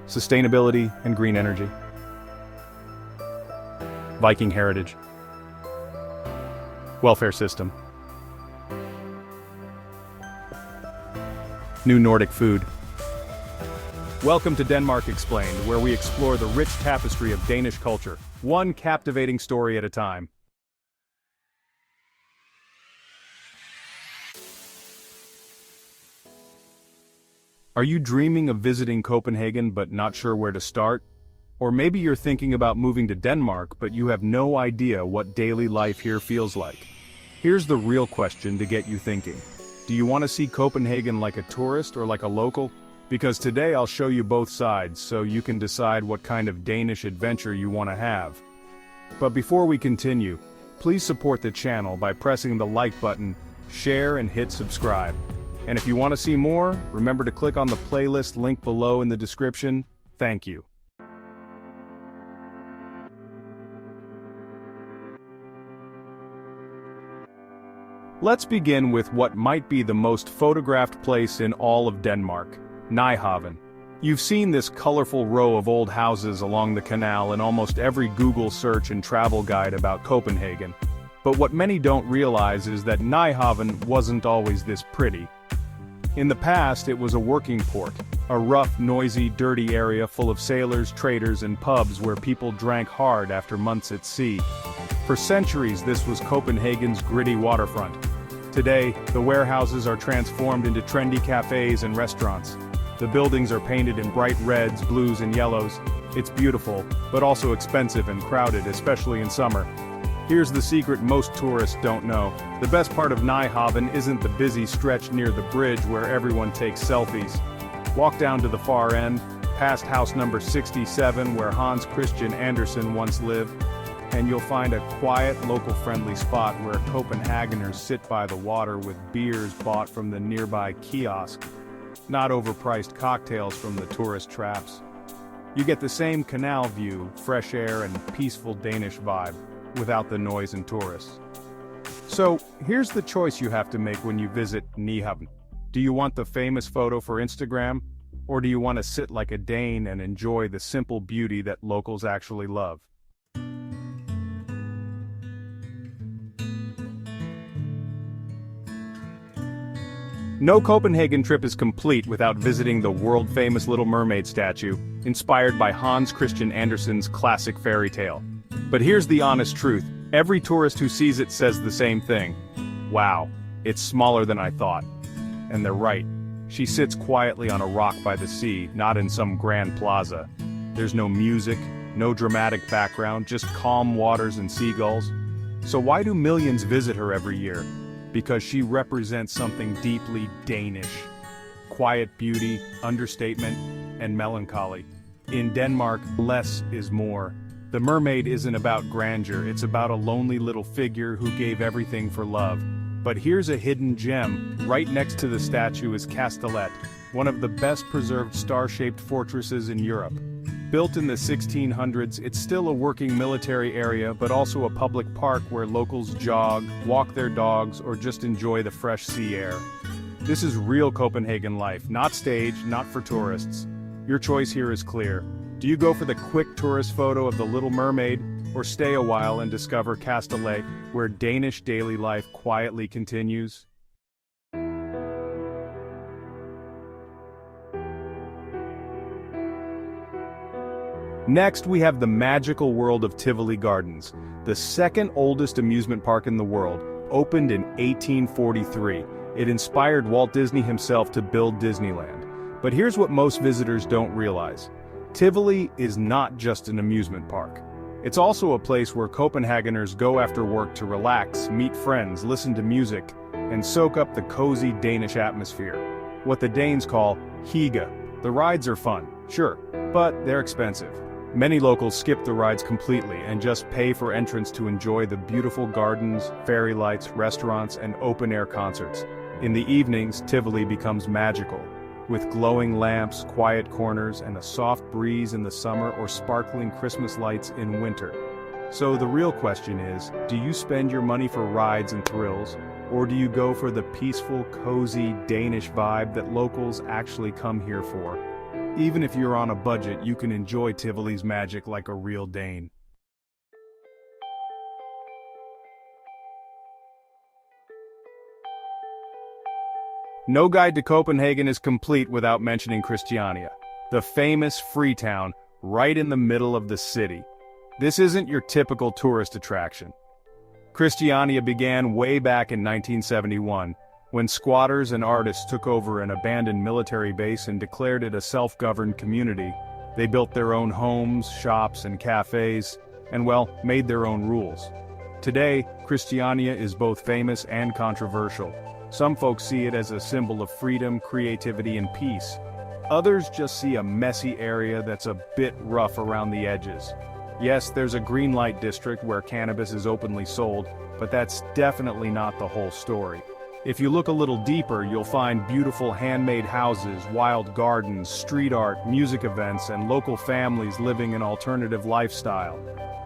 sustainability and green energy, Viking heritage, welfare system, new Nordic food. Welcome to Denmark Explained, where we explore the rich tapestry of Danish culture, one captivating story at a time. Are you dreaming of visiting Copenhagen but not sure where to start? Or maybe you're thinking about moving to Denmark but you have no idea what daily life here feels like. Here's the real question to get you thinking. Do you want to see Copenhagen like a tourist or like a local? Because today I'll show you both sides so you can decide what kind of Danish adventure you want to have. But before we continue, please support the channel by pressing the like button, share and hit subscribe. And if you want to see more, remember to click on the playlist link below in the description. Thank you. Let's begin with what might be the most photographed place in all of Denmark, Nyhavn. You've seen this colorful row of old houses along the canal in almost every Google search and travel guide about Copenhagen. But what many don't realize is that Nyhavn wasn't always this pretty. In the past, it was a working port, a rough, noisy, dirty area full of sailors, traders, and pubs where people drank hard after months at sea. For centuries, this was Copenhagen's gritty waterfront. Today, the warehouses are transformed into trendy cafes and restaurants. The buildings are painted in bright reds, blues, and yellows. It's beautiful, but also expensive and crowded, especially in summer. Here's the secret most tourists don't know. The best part of Nyhavn isn't the busy stretch near the bridge where everyone takes selfies. Walk down to the far end, past house number 67 where Hans Christian Andersen once lived, and you'll find a quiet, local-friendly spot where Copenhageners sit by the water with beers bought from the nearby kiosk. Not overpriced cocktails from the tourist traps. You get the same canal view, fresh air, and peaceful Danish vibe, without the noise and tourists. So, here's the choice you have to make when you visit Nyhavn. Do you want the famous photo for Instagram? Or do you want to sit like a Dane and enjoy the simple beauty that locals actually love? No Copenhagen trip is complete without visiting the world-famous Little Mermaid statue, inspired by Hans Christian Andersen's classic fairy tale. But here's the honest truth, every tourist who sees it says the same thing. Wow, it's smaller than I thought. And they're right. She sits quietly on a rock by the sea, not in some grand plaza. There's no music, no dramatic background, just calm waters and seagulls. So why do millions visit her every year? Because she represents something deeply Danish. Quiet beauty, understatement, and melancholy. In Denmark, less is more. The mermaid isn't about grandeur, it's about a lonely little figure who gave everything for love. But here's a hidden gem. Right next to the statue is Castellet, one of the best preserved star-shaped fortresses in Europe. Built in the 1600s, it's still a working military area but also a public park where locals jog, walk their dogs, or just enjoy the fresh sea air. This is real Copenhagen life, not staged, not for tourists. Your choice here is clear. Do you go for the quick tourist photo of the Little Mermaid, or stay a while and discover Castellet, where Danish daily life quietly continues? Next, we have the magical world of Tivoli Gardens, the second oldest amusement park in the world, opened in 1843. It inspired Walt Disney himself to build Disneyland. But here's what most visitors don't realize. Tivoli is not just an amusement park. It's also a place where Copenhageners go after work to relax, meet friends, listen to music, and soak up the cozy Danish atmosphere. What the Danes call Hygge. The rides are fun, sure, but they're expensive. Many locals skip the rides completely and just pay for entrance to enjoy the beautiful gardens, fairy lights, restaurants, and open-air concerts. In the evenings, Tivoli becomes magical, with glowing lamps, quiet corners, and a soft breeze in the summer or sparkling Christmas lights in winter. So the real question is, do you spend your money for rides and thrills, or do you go for the peaceful, cozy Danish vibe that locals actually come here for? Even if you're on a budget, you can enjoy Tivoli's magic like a real Dane. No guide to Copenhagen is complete without mentioning Christiania, the famous free town right in the middle of the city. This isn't your typical tourist attraction. Christiania began way back in 1971, when squatters and artists took over an abandoned military base and declared it a self-governed community. They built their own homes, shops, and cafes, and well, made their own rules. Today, Christiania is both famous and controversial. Some folks see it as a symbol of freedom, creativity, and peace. Others just see a messy area that's a bit rough around the edges. Yes, there's a green light district where cannabis is openly sold, but that's definitely not the whole story. If you look a little deeper, you'll find beautiful handmade houses, wild gardens, street art, music events, and local families living an alternative lifestyle.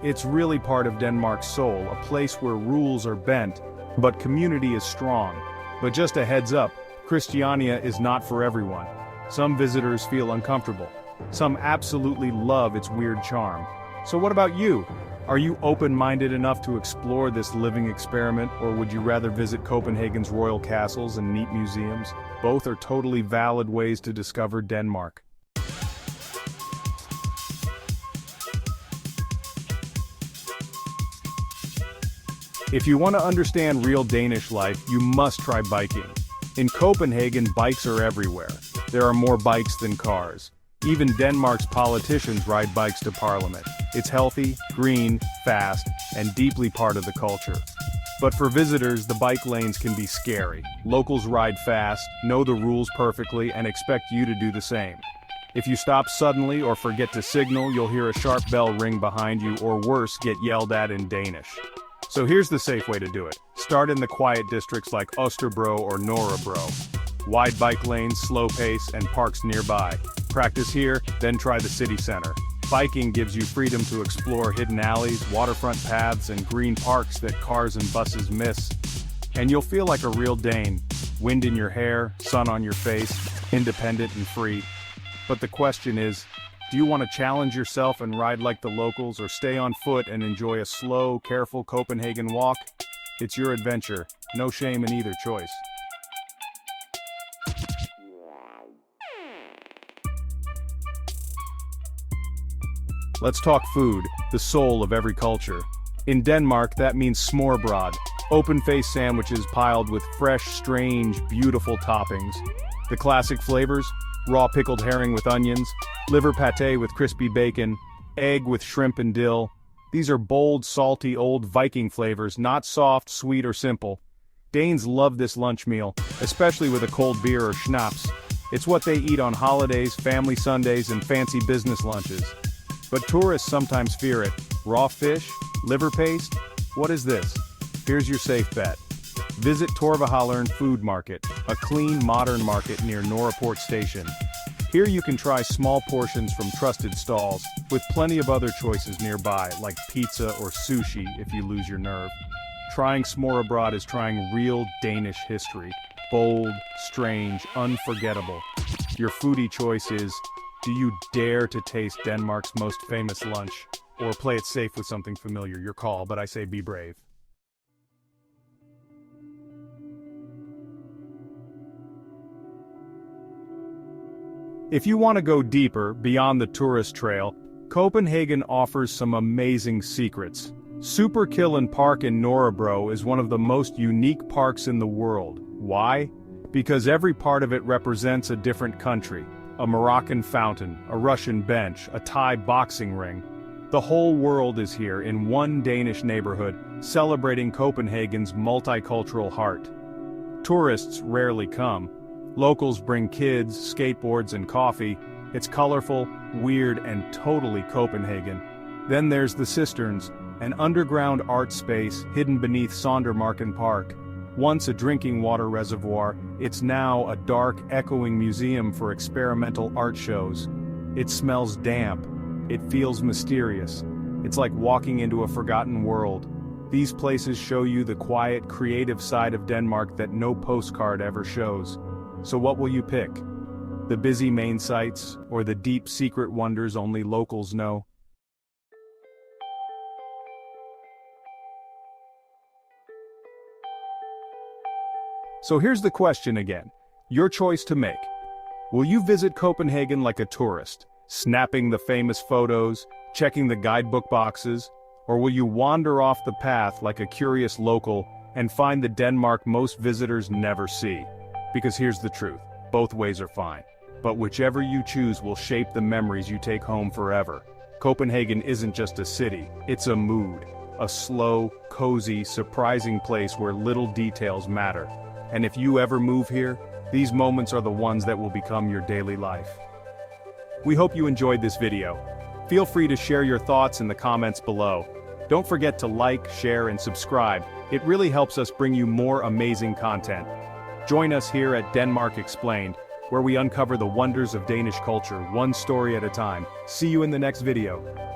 It's really part of Denmark's soul, a place where rules are bent, but community is strong. But just a heads up, Christiania is not for everyone. Some visitors feel uncomfortable. Some absolutely love its weird charm. So what about you? Are you open-minded enough to explore this living experiment, or would you rather visit Copenhagen's royal castles and neat museums? Both are totally valid ways to discover Denmark. If you want to understand real Danish life, you must try biking. In Copenhagen, bikes are everywhere. There are more bikes than cars. Even Denmark's politicians ride bikes to parliament. It's healthy, green, fast, and deeply part of the culture. But for visitors, the bike lanes can be scary. Locals ride fast, know the rules perfectly, and expect you to do the same. If you stop suddenly or forget to signal, you'll hear a sharp bell ring behind you, or worse, get yelled at in Danish. So here's the safe way to do it. Start in the quiet districts like Outtro or Nørrebro. Wide bike lanes, slow pace, and parks nearby. Practice here, then try the city center. Biking gives you freedom to explore hidden alleys, waterfront paths, and green parks that cars and buses miss. And you'll feel like a real Dane. Wind in your hair, sun on your face, independent and free. But the question is, do you want to challenge yourself and ride like the locals, or stay on foot and enjoy a slow, careful Copenhagen walk? It's your adventure. No shame in either choice. Let's talk food, the soul of every culture. In Denmark, that means smørrebrød, open-faced sandwiches piled with fresh, strange, beautiful toppings. The classic flavors: raw pickled herring with onions, liver pâté with crispy bacon, egg with shrimp and dill. These are bold, salty, old Viking flavors, not soft, sweet, or simple. Danes love this lunch meal, especially with a cold beer or schnapps. It's what they eat on holidays, family Sundays, and fancy business lunches. But tourists sometimes fear it. Raw fish? Liver paste? What is this? Here's your safe bet. Visit Torvehallerne Food Market, a clean, modern market near Nørreport Station. Here you can try small portions from trusted stalls, with plenty of other choices nearby, like pizza or sushi if you lose your nerve. Trying smørrebrød is trying real Danish history. Bold, strange, unforgettable. Your foodie choice is, do you dare to taste Denmark's most famous lunch? Or play it safe with something familiar? Your call, but I say be brave. If you want to go deeper, beyond the tourist trail, Copenhagen offers some amazing secrets. Superkilen Park in Nørrebro is one of the most unique parks in the world. Why? Because every part of it represents a different country. A Moroccan fountain, a Russian bench, a Thai boxing ring. The whole world is here in one Danish neighborhood, celebrating Copenhagen's multicultural heart. Tourists rarely come. Locals bring kids, skateboards, and coffee. It's colorful, weird, and totally Copenhagen. Then there's the Cisterns, an underground art space hidden beneath Sondermarken Park. Once a drinking water reservoir, it's now a dark, echoing museum for experimental art shows. It smells damp. It feels mysterious. It's like walking into a forgotten world. These places show you the quiet, creative side of Denmark that no postcard ever shows. So what will you pick? The busy main sites, or the deep secret wonders only locals know? So here's the question again. Your choice to make. Will you visit Copenhagen like a tourist, snapping the famous photos, checking the guidebook boxes, or will you wander off the path like a curious local and find the Denmark most visitors never see? Because here's the truth, both ways are fine. But whichever you choose will shape the memories you take home forever. Copenhagen isn't just a city, it's a mood. A slow, cozy, surprising place where little details matter. And if you ever move here, these moments are the ones that will become your daily life. We hope you enjoyed this video. Feel free to share your thoughts in the comments below. Don't forget to like, share, and subscribe. It really helps us bring you more amazing content. Join us here at Denmark Explained, where we uncover the wonders of Danish culture, one story at a time. See you in the next video.